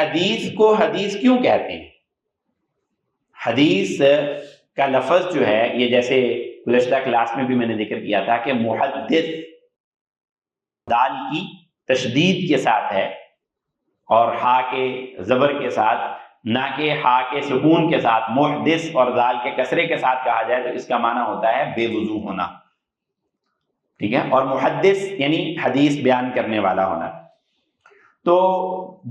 حدیث کو حدیث کیوں کہتے ہیں؟ حدیث کا لفظ جو ہے یہ جیسے گزشتہ کلاس میں بھی میں نے ذکر کیا تھا کہ محدث دال کی تشدید کے ساتھ ہے اور ہا کے زبر کے ساتھ، نہ کہ ہا کے سکون کے ساتھ محدث اور دال کے کسرے کے ساتھ کہا جائے تو اس کا معنی ہوتا ہے بے وضو ہونا، ٹھیک ہے؟ اور محدث یعنی حدیث بیان کرنے والا ہونا۔ تو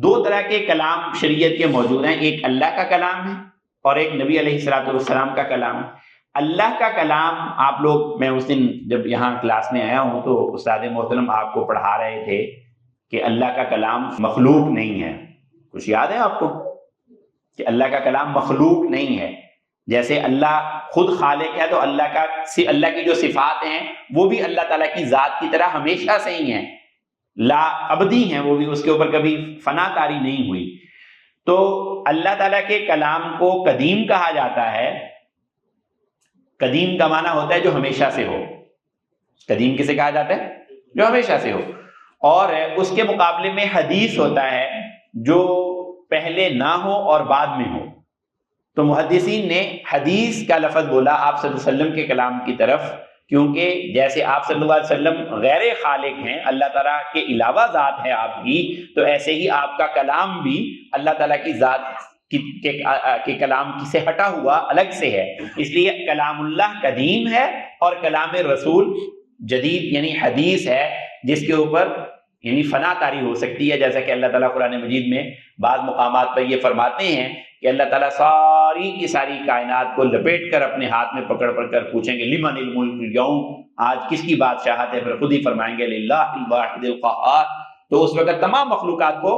دو طرح کے کلام شریعت کے موجود ہیں، ایک اللہ کا کلام ہے اور ایک نبی علیہ الصلوۃ والسلام کا کلام ہے۔ اللہ کا کلام آپ لوگ، میں اس دن جب یہاں کلاس میں آیا ہوں تو استاد محترم آپ کو پڑھا رہے تھے کہ اللہ کا کلام مخلوق نہیں ہے، کچھ یاد ہے آپ کو کہ اللہ کا کلام مخلوق نہیں ہے؟ جیسے اللہ خود خالق ہے تو اللہ کی جو صفات ہیں وہ بھی اللہ تعالیٰ کی ذات کی طرح ہمیشہ سے ہی ہیں، لا ابدی ہیں، وہ بھی اس کے اوپر کبھی فنا طاری نہیں ہوئی۔ تو اللہ تعالیٰ کے کلام کو قدیم کہا جاتا ہے۔ قدیم کا معنی ہوتا ہے جو ہمیشہ سے ہو۔ قدیم کسے کہا جاتا ہے؟ جو ہمیشہ سے ہو۔ اور اس کے مقابلے میں حدیث ہوتا ہے جو پہلے نہ ہو اور بعد میں ہو۔ تو محدثین نے حدیث کا لفظ بولا آپ صلی اللہ علیہ وسلم کے کلام کی طرف، کیونکہ جیسے آپ صلی اللہ علیہ وسلم غیر خالق ہیں، اللہ تعالیٰ کے علاوہ ذات ہے آپ کی، تو ایسے ہی آپ کا کلام بھی اللہ تعالیٰ کی ذات کے کلام سے ہٹا ہوا الگ سے ہے۔ اس لیے کلام اللہ قدیم ہے اور کلام رسول جدید یعنی حدیث ہے، جس کے اوپر یعنی فنا طاری ہو سکتی ہے، جیسا کہ اللہ تعالیٰ قرآن مجید میں بعض مقامات پر یہ فرماتے ہیں کہ اللہ تعالیٰ ساری کی ساری کائنات کو لپیٹ کر اپنے ہاتھ میں پکڑ کر پوچھیں گے لمن الملک اليوم، آج کس کی بادشاہت ہے؟ پھر خود ہی فرمائیں گے للہ الواحد القہار۔ تو اس وقت تمام مخلوقات کو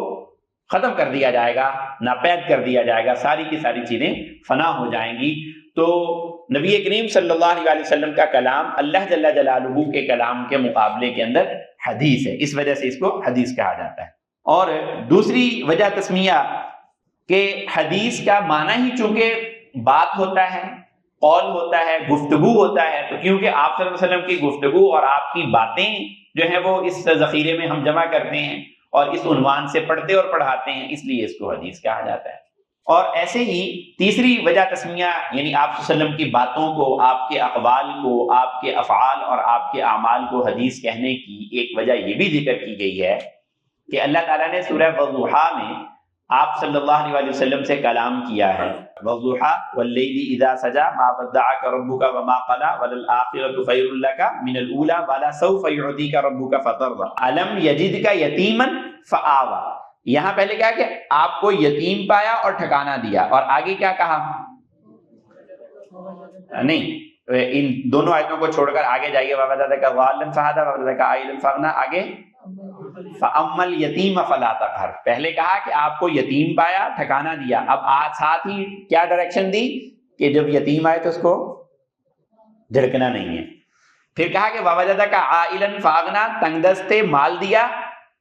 ختم کر دیا جائے گا، ناپید کر دیا جائے گا، ساری کی ساری چیزیں فنا ہو جائیں گی۔ تو نبی کریم صلی اللہ علیہ وسلم کا کلام اللہ جل جلالہ کے کلام کے مقابلے کے اندر حدیث ہے، اس وجہ سے اس کو حدیث کہا جاتا ہے۔ اور دوسری وجہ تسمیہ کہ حدیث کا معنی ہی چونکہ بات ہوتا ہے، قول ہوتا ہے، گفتگو ہوتا ہے، تو کیونکہ آپ صلی اللہ علیہ وسلم کی گفتگو اور آپ کی باتیں جو ہیں وہ اس ذخیرے میں ہم جمع کرتے ہیں اور اس عنوان سے پڑھتے اور پڑھاتے ہیں، اس لیے اس کو حدیث کہا جاتا ہے۔ اور ایسے ہی تیسری وجہ تسمیہ یعنی آپ صلی اللہ علیہ وسلم کی باتوں کو، آپ کے اقوال کو، آپ کے افعال اور آپ کے اعمال کو حدیث کہنے کی ایک وجہ یہ بھی ذکر کی گئی ہے کہ اللہ تعالیٰ نے سورہ والضحیٰ میں آپ صلی اللہ علیہ وسلم سے کلام کیا ہے، والضحیٰ واللیل اذا سجا ما ودعک ربک وما قلی وللآخرۃ خیر لک من الاولی ولسوف یعطیک ربک فترضی الم یجدک یتیما فآوی۔ یہاں پہلے کیا کہ آپ کو یتیم پایا اور ٹھکانہ دیا، اور آگے کیا کہا؟ نہیں، ان دونوں آیتوں کو چھوڑ کر آگے جائیے، ووجدک ضالا فہدی ووجدک عائلا فاغنی، آگے فَأَمَّا الْيَتِيمَ فَلَا تَقْهَرْ۔ پہلے کہا کہ آپ کو یتیم پایا، ٹھکانہ دیا، اب ساتھ ہی کیا ڈائریکشن دی کہ جب یتیم آئے تو اس کو جھڑکنا نہیں ہے۔ پھر کہا کہ وَوَجَدَكَ عَائِلًا فَأَغْنَىٰ، تنگ دست مال دیا،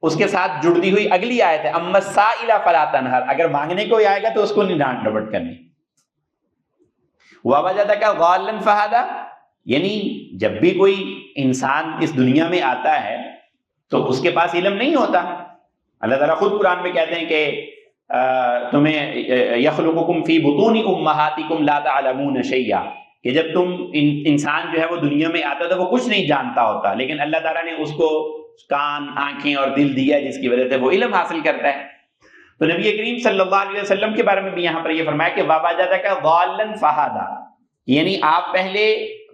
اس کے ساتھ جڑتی ہوئی اگلی آیت ہے اما السائل فلا تنہر، اگر مانگنے کو آئے گا تو اس کو نہیں ڈانٹ ڈپٹ کرنی۔ وَوَجَدَكَ ضَالًّا فَهَدَىٰ، یعنی جب بھی کوئی انسان اس دنیا میں آتا ہے تو اس کے پاس علم نہیں ہوتا۔ اللہ تعالیٰ خود قرآن میں کہتے ہیں کہ تمہیں یخلقکم فی بطون امہاتکم لا تعلمون شیئا، کہ جب تم انسان جو ہے وہ دنیا میں آتا ہے تو وہ کچھ نہیں جانتا ہوتا، لیکن اللہ تعالیٰ نے اس کو کان، آنکھیں اور دل دیا جس کی وجہ سے وہ علم حاصل کرتا ہے۔ تو نبی کریم صلی اللہ علیہ وسلم کے بارے میں بھی یہاں پر یہ فرمایا کہ وَوَجَدَكَ ضَالًّا فَهَدَىٰ، یعنی آپ پہلے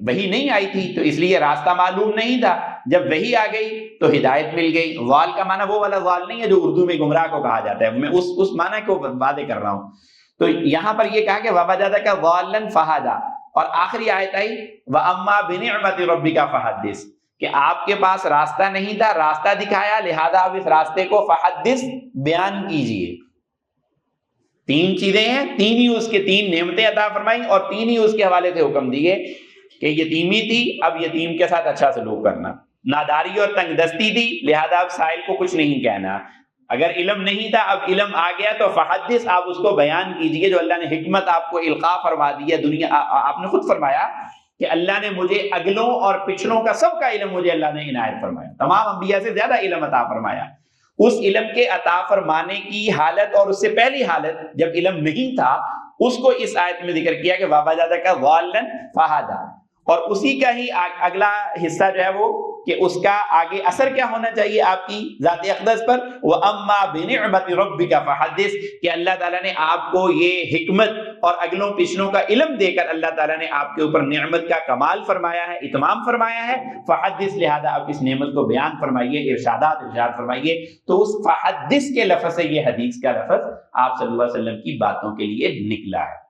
وحی نہیں آئی تھی تو اس لیے راستہ معلوم نہیں تھا، جب وحی آ گئی تو ہدایت مل گئی۔ ضال کا معنی وہ والا ضال نہیں ہے جو اردو میں گمراہ کو کہا جاتا ہے، میں اس معنی کو واضح کر رہا ہوں۔ تو یہاں پر یہ کہا کہ وَوَجَدَكَ ضَالًّا فَهَدَىٰ، اور آخری آیت آئی وَأَمَّا بِنِعْمَةِ رَبِّكَ فَحَدِّثْ، کہ آپ کے پاس راستہ نہیں تھا، راستہ دکھایا، لہذا آپ اس راستے کو فحدث بیان کیجئے۔ تین چیزیں ہیں، تین ہی اس کے تین نعمتیں عطا فرمائی اور تین ہی اس کے حوالے سے حکم دیے کہ یتیمی تھی، اب یتیم کے ساتھ اچھا سلوک کرنا، ناداری اور تنگ دستی تھی، لہذا اب سائل کو کچھ نہیں کہنا، اگر علم نہیں تھا اب علم آ گیا تو فحدث، آپ اس کو بیان کیجئے، جو اللہ نے حکمت آپ کو القاء فرما دی ہے دنیا۔ آپ نے خود فرمایا کہ اللہ نے مجھے اگلوں اور پچھلوں کا سب کا علم مجھے اللہ نے عنایت فرمایا، تمام انبیاء سے زیادہ علم عطا فرمایا۔ اس علم کے عطا فرمانے کی حالت اور اس سے پہلی حالت جب علم نہیں تھا اس کو اس آیت میں ذکر کیا کہ وَوَجَدَكَ ضَالًّا فَهَدَىٰ، اور اسی کا ہی اگلا حصہ جو ہے وہ کہ اس کا آگے اثر کیا ہونا چاہیے آپ کی ذات اقدس پر، وَأَمَّا بِنِعْمَةِ رَبِّكَ فَحَدِّثْ، کہ اللہ تعالیٰ نے آپ کو یہ حکمت اور اگلوں پچھلوں کا علم دے کر اللہ تعالیٰ نے آپ کے اوپر نعمت کا کمال فرمایا ہے، اتمام فرمایا ہے، فحدث، لہذا آپ اس نعمت کو بیان فرمائیے، ارشاد فرمائیے۔ تو اس فحدث کے لفظ سے یہ حدیث کا لفظ آپ صلی اللہ علیہ وسلم کی باتوں کے لیے نکلا ہے۔